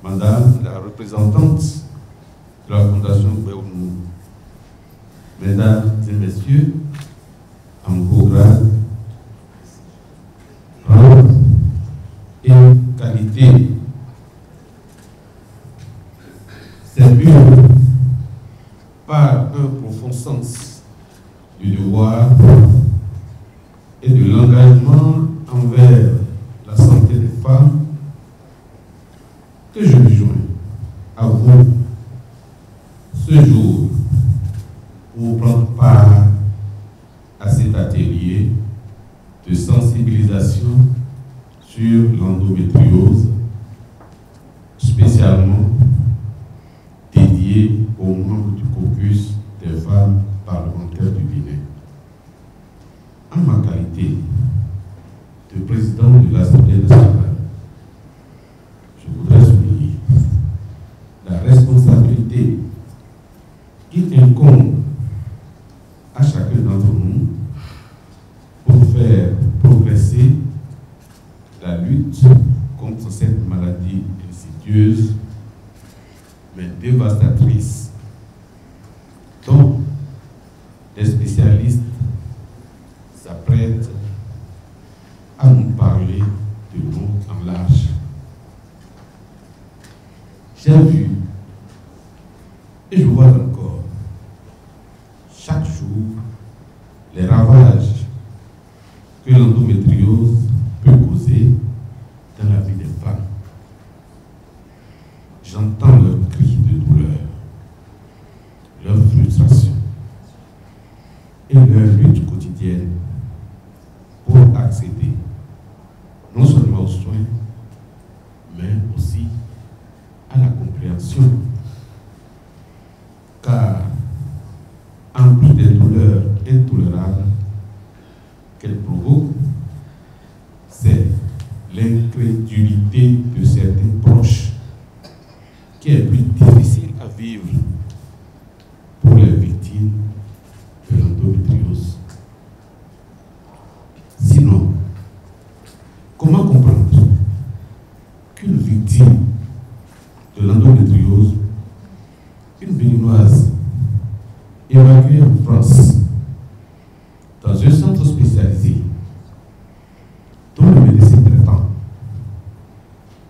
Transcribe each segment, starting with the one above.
Madame la représentante de la Fondation Béounou, Mesdames et Messieurs, en beau grade, rang et qualité, servi par un profond sens du devoir et de l'engagement envers la santé des femmes, que je me joins à vous ce jour pour prendre part à cet atelier de sensibilisation sur l'endométriose, spécialement dédié aux membres du caucus des femmes parlementaires du Bénin. En ma qualité de président de l'Assemblée nationale, je voudrais souligner la responsabilité qui incombe à chacun d'entre nous pour faire progresser la lutte contre cette maladie insidieuse mais dévastatrice dont les spécialistes s'apprêtent à nous parler de long en large. J'ai vu et je vois encore chaque jour les ravages que l'endométriose peut causer dans la vie des femmes. J'entends leurs cris de douleur, leur frustration et leur lutte quotidienne pour accéder non seulement aux soins, mais aussi à la compréhension. Car, en plus des douleurs intolérables qu'elles provoquent, c'est l'incrédulité de certains proches qui est plus difficile à vivre pour les victimes de l'endométriose. Sinon, comment comprendre qu'une victime de l'endométriose, une Béninoise évacuée en France dans un centre spécialisé dont le médecin traitant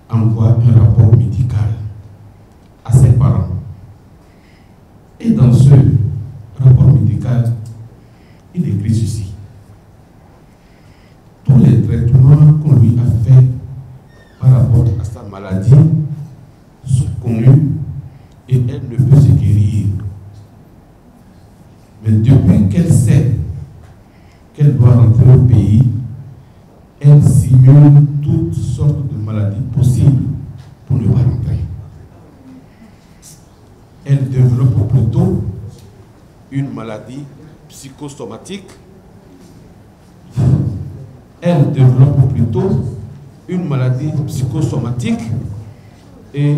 envoie un rapport médical à ses parents, et dans ce rapport médical il écrit ceci: tous les traitements qu'on lui a fait par rapport à sa maladie sont connus et elle ne peut se guérir. Mais depuis qu'elle sait qu'elle doit rentrer au pays, elle simule toutes sortes de maladies possibles pour ne pas rentrer. Elle développe plutôt une maladie psychosomatique. Elle développe plutôt une maladie psychosomatique et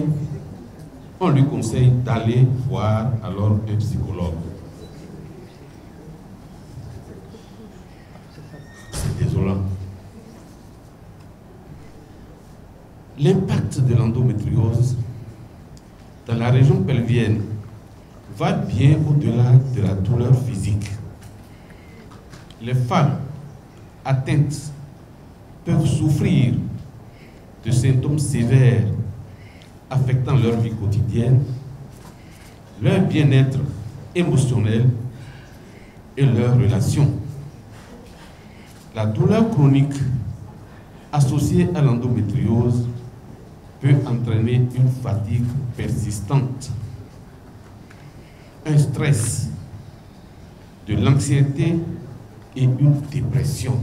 on lui conseille d'aller voir alors un psychologue. C'est désolant. L'impact de l'endométriose dans la région pelvienne va bien au-delà de la douleur physique. Les femmes atteintes peuvent souffrir de symptômes sévères affectant leur vie quotidienne, leur bien-être émotionnel et leurs relations. La douleur chronique associée à l'endométriose peut entraîner une fatigue persistante, un stress, de l'anxiété et une dépression.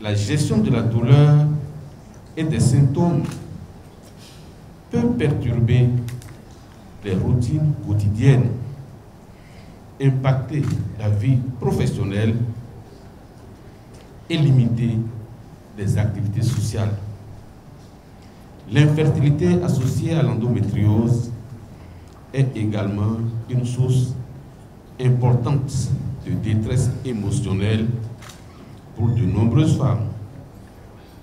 La gestion de la douleur et des symptômes peut perturber les routines quotidiennes, impacter la vie professionnelle et limiter les activités sociales. L'infertilité associée à l'endométriose est également une source importante de détresse émotionnelle pour de nombreuses femmes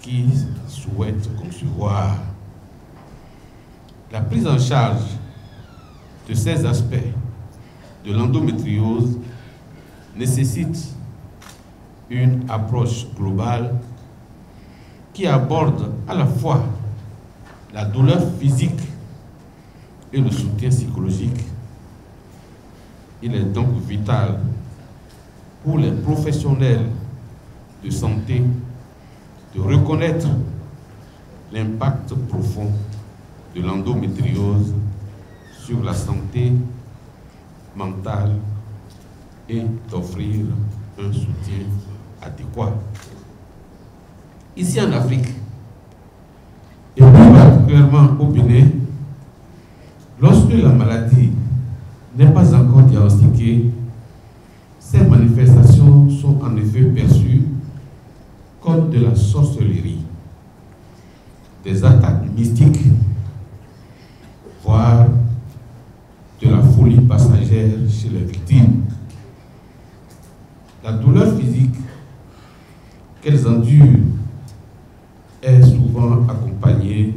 qui souhaitent concevoir. La prise en charge de ces aspects de l'endométriose nécessite une approche globale qui aborde à la fois la douleur physique et le soutien psychologique. Il est donc vital pour les professionnels de santé de reconnaître l'impact profond de l'endométriose sur la santé mentale et d'offrir un soutien adéquat. Ici en Afrique, et plus particulièrement au Bénin, lorsque la maladie n'est pas encore diagnostiquée, ces manifestations sont en effet perçues comme de la sorcellerie, des attaques mystiques, voire de la folie passagère chez les victimes. La douleur physique qu'elles endurent est souvent accompagnée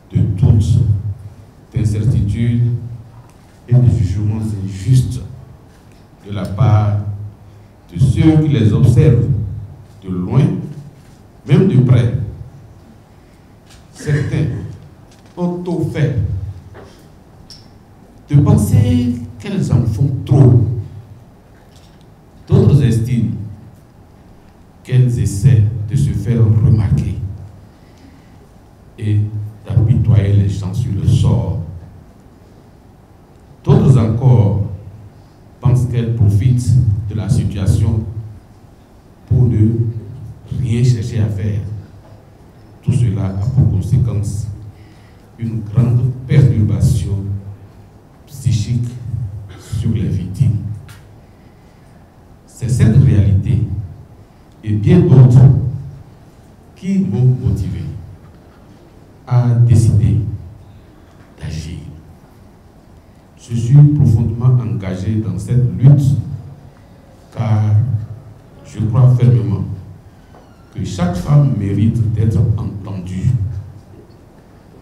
de doutes, d'incertitudes et de jugements injustes de la part de ceux qui les observent de loin, même de près. Certains ont au fait de penser qu'elles en font trop. D'autres estiment qu'elles essaient de se faire remarquer et d'apitoyer les gens sur le sort. D'autres encore pensent qu'elles profitent de la situation pour ne rien chercher à faire. Tout cela a pour conséquence une grande perturbation psychique sur les victimes. C'est cette réalité et bien d'autres qui m'ont motivé à décider d'agir. Je suis profondément engagé dans cette lutte car je crois fermement que chaque femme mérite d'être entendue,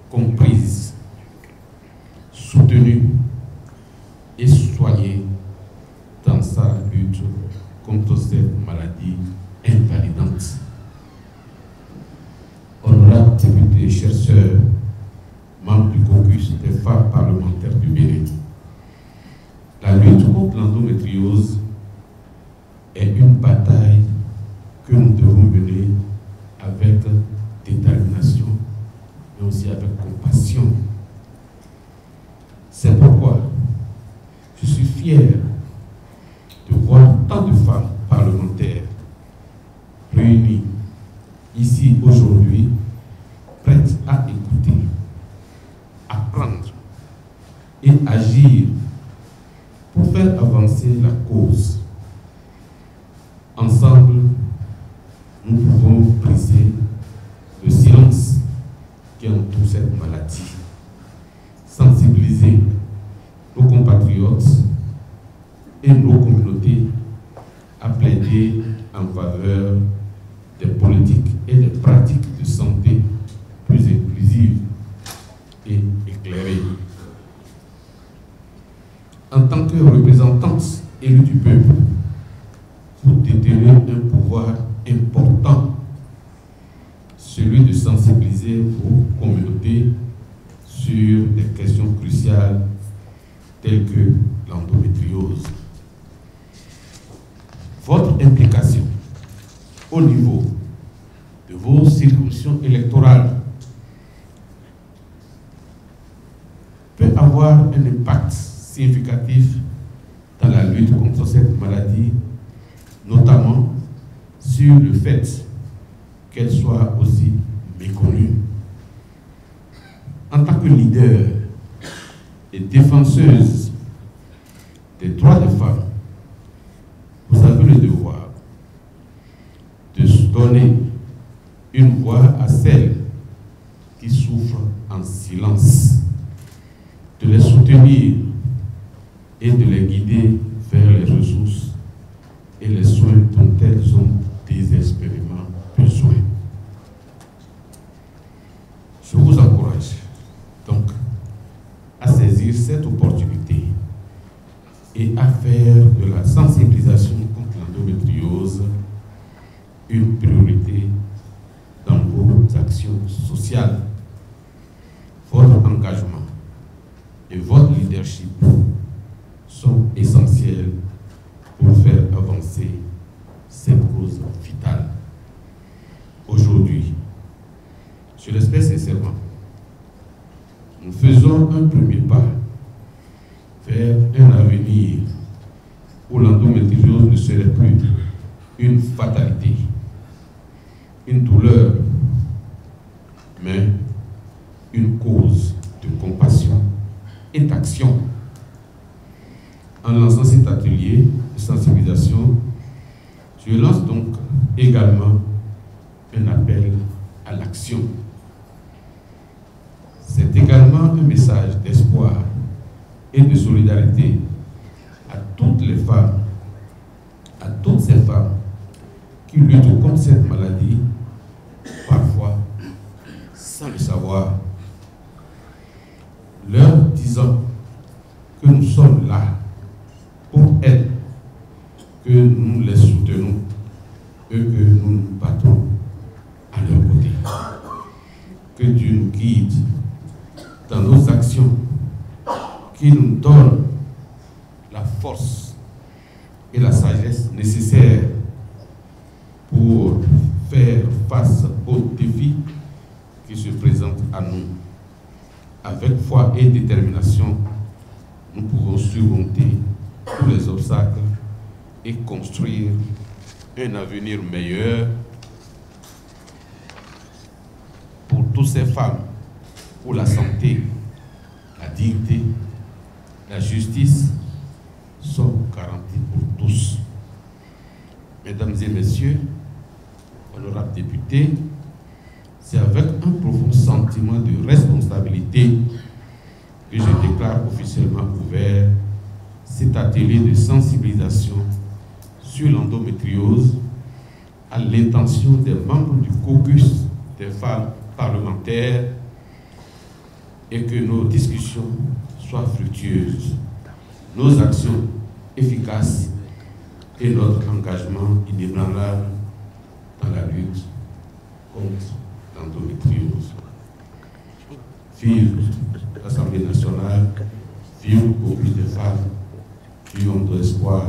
comprise, soutenue et soignée dans sa lutte contre cette maladie invalidante. Honorables députés, chers sœurs, membres du caucus des femmes parlementaires du Bénin, la lutte contre l'endométriose est une bataille que nous devons mener avec détermination, mais aussi avec compassion. C'est pourquoi je suis fier de voir tant de femmes parlementaires réunies ici aujourd'hui, prêtes à écouter, apprendre et agir pour faire avancer la cause. Ensemble, nous pouvons briser le silence qui entoure cette maladie, sensibiliser nos compatriotes et nos communautés à plaider en faveur des politiques et des pratiques de santé plus inclusives et éclairées. En tant que représentante élue du peuple, vous détenez un pouvoir important, celui de sensibiliser vos communautés sur des questions cruciales telles que l'endométriose. Votre implication au niveau de vos circonscriptions électorales peut avoir un impact significatif dans la lutte contre cette maladie, notamment sur le fait qu'elle soit aussi méconnue. En tant que leader et défenseuse des droits des femmes, vous avez le devoir de donner une voix à celles qui souffrent en silence, de les soutenir et de les guider vers les ressources et les soins dont elles ont désespérément besoin. Je vous encourage donc cette opportunité et à faire de la sensibilisation contre l'endométriose une priorité dans vos actions sociales. Votre engagement et votre leadership sont essentiels pour faire avancer cette cause vitale. Aujourd'hui, je l'espère sincèrement, nous faisons un premier pas vers un avenir où l'endométriose ne serait plus une fatalité, une douleur, mais une cause de compassion et d'action. En lançant cet atelier de sensibilisation, je lance donc également un appel à l'action. C'est également un message d'espoir et de solidarité à toutes les femmes, à toutes ces femmes qui luttent contre cette maladie, parfois sans le savoir, leur disant que nous sommes là pour elles, que nous les soutenons et que nous nous battons à leur côté. Que Dieu nous guide dans nos actions, qu'il nous donne la force et la sagesse nécessaires pour faire face aux défis qui se présentent à nous. Avec foi et détermination, nous pouvons surmonter tous les obstacles et construire un avenir meilleur pour toutes ces femmes, où la santé, la dignité, la justice sont garanties pour tous. Mesdames et messieurs, honorables députés, c'est avec un profond sentiment de responsabilité que je déclare officiellement ouvert cet atelier de sensibilisation sur l'endométriose à l'intention des membres du caucus des femmes parlementaires et que nos discussions soient fructueuses, nos actions efficaces et notre engagement inébranlable dans la lutte contre l'endométriose. Vive l'Assemblée nationale, vive le caucus des femmes, vivons de l'espoir.